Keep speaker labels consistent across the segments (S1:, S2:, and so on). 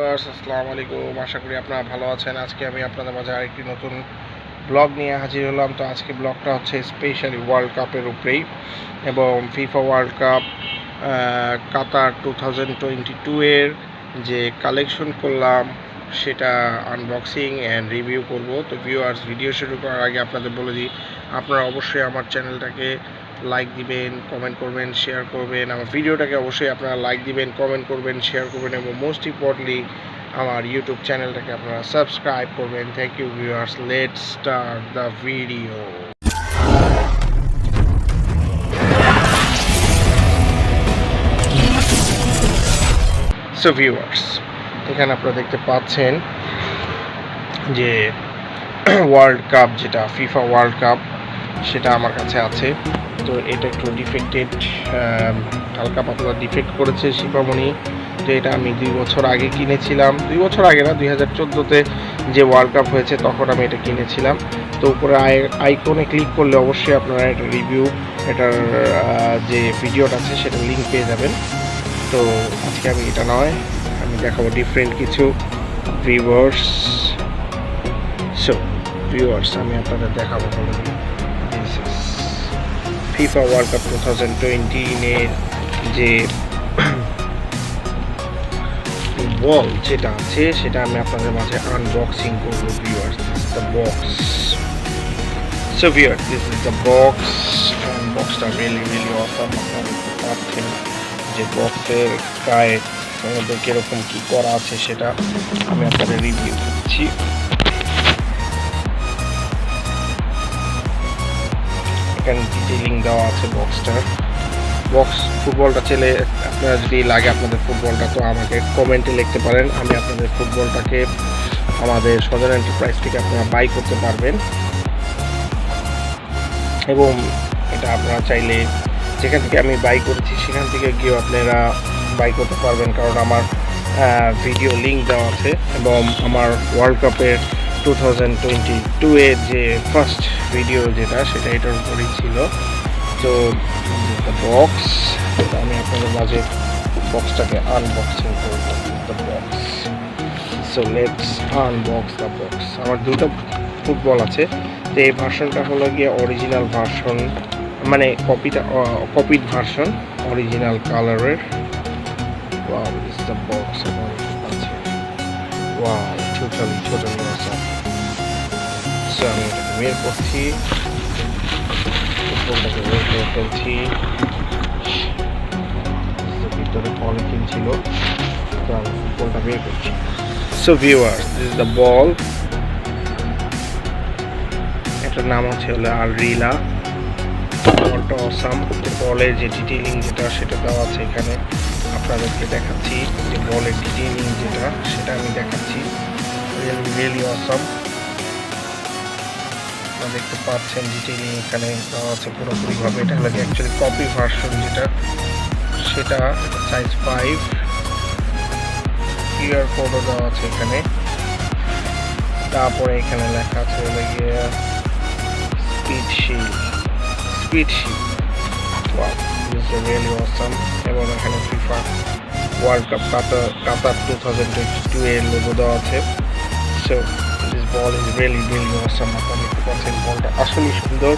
S1: Viewers আসসালামু আলাইকুম। আশা করি আপনারা ভালো আছেন। আজকে আমি আপনাদের মাঝে আরেকটি নতুন ব্লগ নিয়ে হাজির হলাম। তো আজকে ব্লগটা হচ্ছে স্পেশালি ওয়ার্ল্ড কাপের উপরেই এবং ফিফা ওয়ার্ল্ড কাপ কাতার 2022 এর যে কালেকশন করলাম সেটা আনবক্সিং অ্যান্ড রিভিউ করব। তো ভিউয়ার্স, ভিডিও শুরু করার আগে আপনাদের বলে দিই, আপনারা অবশ্যই আমার চ্যানেলটাকে লাইক দিবেন, কমেন্ট করবেন, শেয়ার করবেন। আমার ভিডিওটাকে অবশ্যই আপনারা লাইক দিবেন, কমেন্ট করবেন, শেয়ার করবেন এবং মোস্ট ইম্পর্টেন্টলি আমার ইউটিউব চ্যানেলটাকে আপনারা সাবস্ক্রাইব করবেন। Thank you viewers. Let's start the video. So viewers, এখানে আপনারা দেখতে পাচ্ছেন যে ওয়ার্ল্ড কাপ, যেটা ফিফা ওয়ার্ল্ড কাপ, সেটা আমার কাছে আছে। তো এটা একটু ডিফেক্টেড, হালকা পাতলা ডিফেক্ট করেছে শিপামণি। তো এটা আমি 2 বছর আগে কিনেছিলাম, 2 বছর আগে না, 2014-তে যে ওয়ার্ল্ড কাপ হয়েছে তখন আমি এটা কিনেছিলাম। তো উপরে আইকনে ক্লিক করলে অবশ্যই আপনারা এটা রিভিউ, এটার যে ভিডিওটা আছে সেটার লিঙ্ক পেয়ে যাবেন। তো আজকে আমি এটা নয়, আমি দেখাবো ডিফারেন্ট কিছু ভিউয়ার্স। সো ভিউয়ার্স, আমি আপনাদের দেখাবো বলে দিই, this is FIFA world cup 2020 যে বল যেটা আছে সেটা আমি আপনাদের মাঝে আনবক্সিং করবো। Viewers, this is the box. So viewers, this is the box. বক্সটা রিয়েলি অসাম। আপনারা দেখতে পাচ্ছেন যে বক্সের গায়ে আমাদের কীরকম কী করা আছে সেটা আমি আপনাদের রিভিউ দিচ্ছি। এখানে ডিটেইলিং দেওয়া আছে বক্সটার। বক্স ফুটবলটা চেলে আপনারা যদি লাগে আপনাদের ফুটবলটা, তো আমাকে কমেন্টে লিখতে পারেন। আমি আপনাদের ফুটবলটাকে আমাদের সদর এন্টারপ্রাইজ থেকে আপনারা বাই করতে পারবেন এবং এটা আপনারা চাইলে যেখান থেকে আমি বাই করেছি সেখান থেকে গিয়েও আপনারা বাই করতে পারবেন, কারণ আমার ভিডিও লিঙ্ক দেওয়া আছে এবং আমার ওয়ার্ল্ড কাপের 2022 এর যে ফার্স্ট ভিডিও যেটা, সেটা এটার উপরেই ছিল। তো বক্স, আমি আপনাদের মাঝে বক্সটাকে আনবক্সিং করব। The box. So let's unbox the box. আমার দুটো ফুটবল আছে। তো এই ভার্সনটা হলো গিয়ে অরিজিনাল ভার্সন, মানে কপিড ভার্সন, অরিজিনাল কালারের। Wow, this is the box. আমার আছে, ওয়াও, টোটালি অসাম। সো আমি এটাকে বের করছি, ফুটবলটাকে বের করে ফেলছি। ভিতরে পলিথিন ছিল, তো আমি ফুটবলটা বের করছি। So viewers, this is the ball. এটার নাম হলো আলরিলা। বলটা অসাম। বলের যে ডিটেইলিং যেটা সেটা দেওয়া আছে এখানে, আপনাদেরকে দেখাচ্ছি যে বলের ডিটেইলিং যেটা সেটা আমি দেখাচ্ছি। Really awesome. আপনারা দেখতে পাচ্ছেন ডিটেইলিং এখানে দেওয়া আছে পুরোপুরিভাবে। এটা হলো অ্যাকচুয়ালি কপি ভার্সন যেটা, সেটা সাইজ 5। কিউআর কোডও দেওয়া আছে এখানে। তারপরে এখানে লেখা আছে হলো গিয়ে speed shield. Wow, this is really awesome. এবং এখানে ফিফা ওয়ার্ল্ড কাপ কাতার 2022 এর লোগো দেওয়া আছে। So this ball is really awesome. আপনারা দেখতে পাচ্ছেন বলটা আসলেই সুন্দর,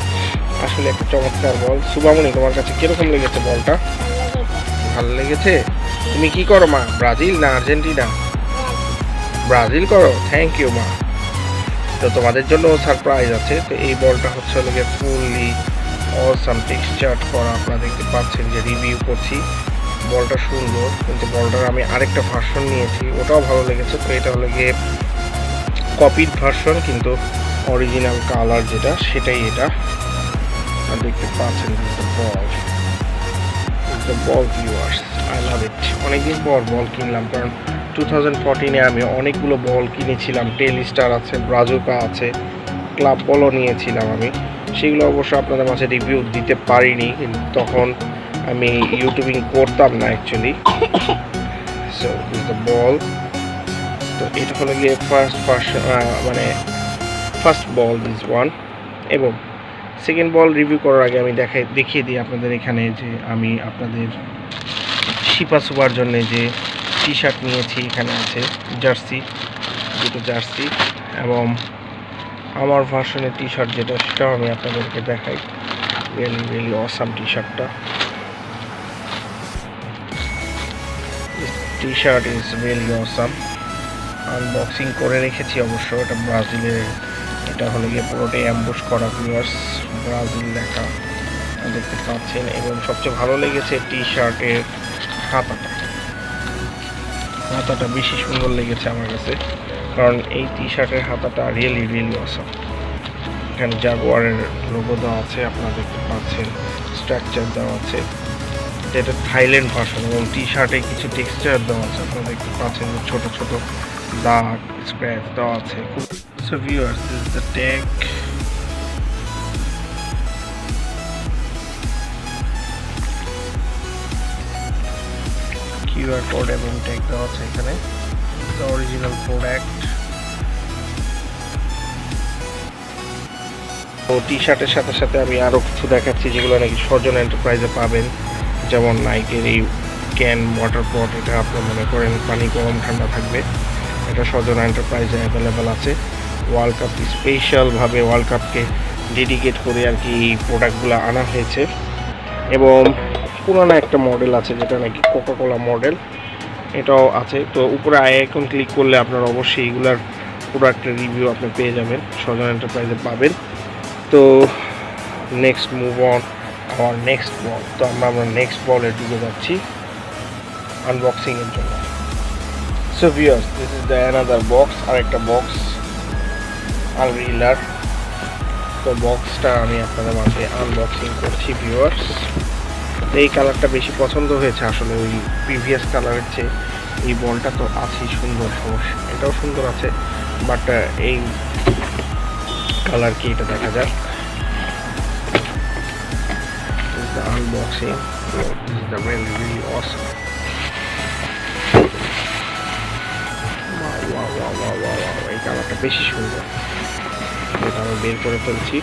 S1: আসলে একটা চমৎকার বল। সুবামনি, তোমার কাছে কিরকম লেগেছে বলটা? ভালো লেগেছে? তুমি কি করো মা, ব্রাজিল না আর্জেন্টিনা? ব্রাজিল করো। থ্যাংক ইউ মা। তো তোমাদের জন্য সারপ্রাইজ আছে। তো এই বলটা হচ্ছে হলো ফুললি অসাম টেক্সচার করা। আপনারা দেখতে পাচ্ছেন যে রিভিউ করছি, বলটা সুন্দর, কিন্তু বলটার আমি আরেকটা ভার্সন নিয়েছি, ওটাও ভালো লেগেছে। তো এটা হলো গিয়ে কপিড ভার্সন, কিন্তু অরিজিনাল কালার যেটা সেটাই এটা। আর দেখতে পাচ্ছেন বল ভিউয়ার্স, আই লাভ ইট। অনেকদিন পর বল কিনলাম, কারণ 2014-এ আমি অনেকগুলো বল কিনেছিলাম। টেলিস্টার আছে, ব্রাজুকা আছে, ক্লাব বলও নিয়েছিলাম আমি। সেগুলো অবশ্য আপনাদের মাঝে রিভিউ দিতে পারিনি, কিন্তু তখন আমি ইউটিউবিং করতাম না actually. So this the ball. তো এটা হলো গিয়ে ফার্স্ট বল দিস ওয়ান। এবং সেকেন্ড বল রিভিউ করার আগে আমি দেখিয়ে দিই আপনাদের এখানে যে আমি আপনাদের শিপা সুপার জন্য যে টি শার্ট নিয়েছি, এখানে আছে জার্সি, দুটো জার্সি, এবং আমার ভার্সনের টি শার্ট যেটা সেটাও আমি আপনাদেরকে দেখাই। রিয়েলি অসাম টি শার্টটা। T shirt is really awesome. Unboxing করে রেখেছি অবশ্য, এটা ব্রাজিলের, এটা হলো গিয়ে পুরোটাই অ্যাম্বুশ করা, ভিউয়ার্স ব্রাজিল লেখা দেখতে পাচ্ছেন। এবং সবচেয়ে ভালো লেগেছে টি শার্টের হাতাটা বেশি সুন্দর লেগেছে আমার কাছে, কারণ এই টি শার্টের হাতাটা রিয়েলি অসাম। এখানে জাগুয়ারের লোগো দেওয়া আছে, আপনারা দেখতে পাচ্ছেন, স্ট্রাকচার দেওয়া আছে, এটা থাইল্যান্ড ভার্সন, এবং টি শার্টে কিছু টেক্সচার দেওয়া আছে, আপনারা দেখতে পাচ্ছেন যে ছোট ছোট দাগ স্ক্র্যাচ দেওয়া আছে। So viewers, this is the tag. QR code এবং ট্যাগ দেওয়া আছে এখানে। The original product. তো টি শার্টের সাথে সাথে আমি আরও কিছু দেখাচ্ছি যেগুলো নাকি সজন এন্টারপ্রাইজে পাবেন, যেমন নাইকের এই ক্যান ওয়াটার পট, এটা আপনি মনে করেন পানি গরম ঠান্ডা থাকবে, এটা সজন এন্টারপ্রাইজে অ্যাভেলেবেল আছে। ওয়ার্ল্ড কাপ স্পেশালভাবে ওয়ার্ল্ড কাপকে ডেডিকেট করে আর কি প্রোডাক্টগুলো আনা হয়েছে। এবং পুরানো একটা মডেল আছে যেটা নাকি কোকাকোলা মডেল, এটাও আছে। তো উপরে আই আইকন ক্লিক করলে আপনারা অবশ্যই এগুলার প্রোডাক্টের রিভিউ আপনি পেয়ে যাবেন, সজন এন্টারপ্রাইজে পাবেন। তো next move on our next ball. তো আমরা নেক্সট বলে ঢুকে যাচ্ছি আনবক্সিংয়ের জন্য। So viewers, this is the another box, আর একটা বক্স আনরিলার। তো বক্সটা আমি আপনাদের মাঝে আনবক্সিং করছি ভিউয়ার্স। এই কালারটা বেশি পছন্দ হয়েছে আসলে, ওই প্রিভিয়াস কালারের চেয়ে এই বলটা তো আছেই সুন্দর, সমস্যা এটাও সুন্দর আছে, বাট এই কালার কি এটা দেখা যাক। The unboxing, this is the really awesome. Wow, এই কালারটা বেশি সুন্দর, এটা আমি বের করে ফেলছি।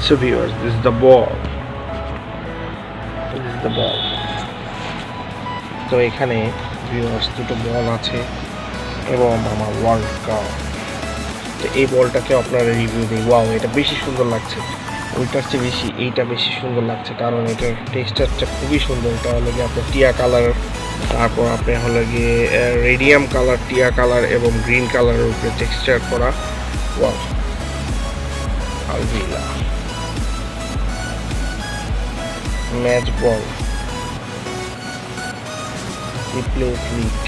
S1: So viewers, this is the ball. তো এখানে ভিউয়ার্স দুটো বল আছে এবং আমার ওয়ার্ল্ড কাপ। তো এই বলটাকে আপনারা রিভিউ দিই। ওয়াও, এটা বেশি সুন্দর লাগছে, ওইটার চেয়ে বেশি এইটা বেশি সুন্দর লাগছে, কারণ এটার টেক্সচারটা খুবই সুন্দর। এটা হলো গিয়ে আপনার টিয়া কালার, তারপর আপনার হলো গিয়ে রেডিয়াম কালার, টিয়া কালার এবং গ্রিন কালারের উপরে টেক্সচার করা। ওয়াও, আলবিলা match ball, replay click.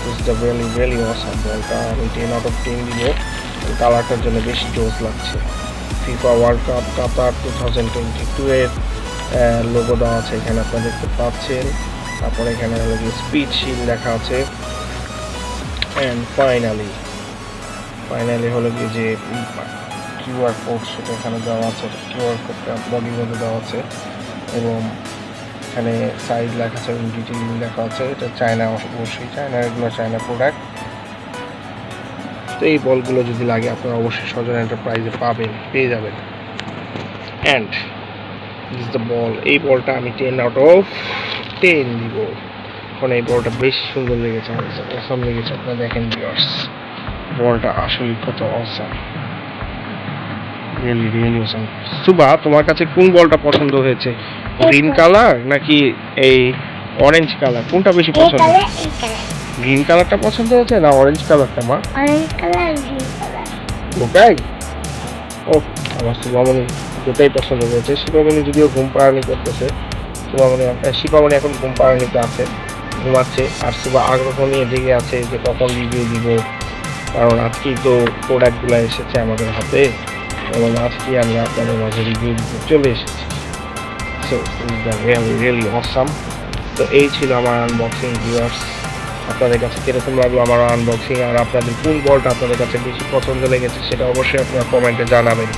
S1: This the really awesome বলটা আমি 10 আউট অফ 10 দিব, কালারটার জন্য বেশি জোস লাগছে। ফিফা ওয়ার্ল্ড কাপ কাতার 2022 এর লোগো দেওয়া আছে এখানে, আপনারা দেখতে পাচ্ছেন। তারপরে এখানে হলো গিয়ে স্পিড শিল লেখা আছে। অ্যান্ড ফাইনালি হলো গিয়ে যে কিউআর কোড সেটা এখানে দেওয়া আছে, কিউআর কোডটা বডির মধ্যে দেওয়া আছে, এবং এখানে সাইজ লেখা আছে, ডিটেইলিং লেখা আছে। এটা চায়না, অবশ্যই চায়না, এগুলো চায়না প্রোডাক্ট। তো এই বলগুলো যদি লাগে আপনারা অবশ্যই সজন এন্টারপ্রাইজে পেয়ে যাবেন। অ্যান্ড দিস দ্য বল, এই বলটা আমি 10 আউট অফ 10 দিব, কারণ এই বলটা বেশ সুন্দর লেগেছে আমার কাছে, অসাম লেগেছে। আপনারা দেখেন ভিউয়ার্স, বলটা আসলে কত অসাম, রিয়েলি অসাম। সুবা, তোমার কাছে কোন বলটা পছন্দ হয়েছে, গ্রিন কালার নাকি এই অরেঞ্জ কালার, কোনটা বেশি পছন্দ? গ্রিন কালারটা পছন্দ হয়েছে না অরেঞ্জ কালারটা? মা
S2: অরেঞ্জ কালার, গ্রিন কালার।
S1: ওটাই? ও, আমার শিবামণি দুটাই পছন্দ হয়েছে। শিবামণি যদিও ঘুম পাড়ানি করতেছে, শিবামণি এখন ঘুম পাড়ানিতে আছে, ঘুমাচ্ছে। আর সুবা আগ্রহ নিয়ে জেগে আছে যে কখন রিভিউ দিব, কারণ আজকেই তো প্রোডাক্টগুলো এসেছে আমাদের হাতে, এবং আজকে আমি আপনাদের মাঝে রিভিউ দিতে চলে এসেছি। So really awesome. তো এই ছিল আমার আনবক্সিং ভিউয়ার্স। আপনাদের কাছে কীরকম লাগলো আমার আনবক্সিং, আর আপনাদের কোন বলটা আপনাদের কাছে বেশি পছন্দ লেগেছে সেটা অবশ্যই আপনারা কমেন্টে জানাবেন।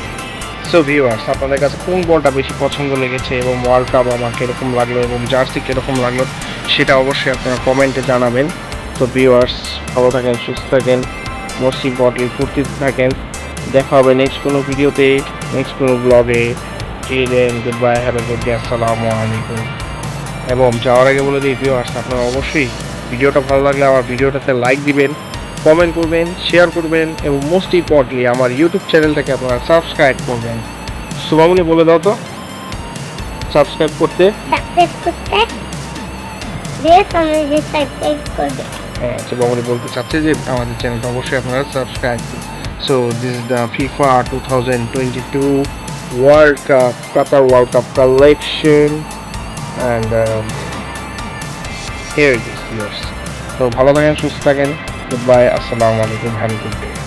S1: সো ভিউয়ার্স, আপনাদের কাছে কোন বলটা বেশি পছন্দ লেগেছে এবং ওয়ার্ল্ড কাপ আমার কীরকম লাগলো এবং জার্সি কীরকম লাগলো সেটা অবশ্যই আপনারা কমেন্টে জানাবেন। তো ভিউয়ার্স, ভালো থাকেন, সুস্থ থাকেন, মোস্ট ইম্পর্টেন্টলি ফুর্তিতে থাকেন, দেখা হবে নেক্সট কোনো ভিডিওতে, নেক্সট কোনো ব্লগে। Till then good bye, have a good day, আসসালামু আলাইকুম। এবং যাওয়ার আগে বলে দিই ভিউয়ার্স, আপনারা অবশ্যই ভিডিওটা ভালো লাগলে আমার ভিডিওটাতে লাইক দিবেন, কমেন্ট করবেন, শেয়ার করবেন এবং মোস্ট ইম্পর্টেন্টলি আমার ইউটিউব চ্যানেলটাকে আপনারা সাবস্ক্রাইব করবেন। সুমামনি বলে দাও তো সাবস্ক্রাইব করতে।
S2: সাবস্ক্রাইব করতে বেশ আমাদের সাবস্ক্রাইব করবে।
S1: হ্যাঁ, সুমামনি বলতে চাচ্ছে যে আমাদের চ্যানেলটা অবশ্যই আপনারা সাবস্ক্রাইব করুন। So this is the FIFA 2022 World Cup, Qatar World Cup collection and here it is, viewers. তো ভালো থাকেন, সুস্থ থাকেন, গুড বাই, আসসালামু আলাইকুম, হ্যাভ এ গুড ডে।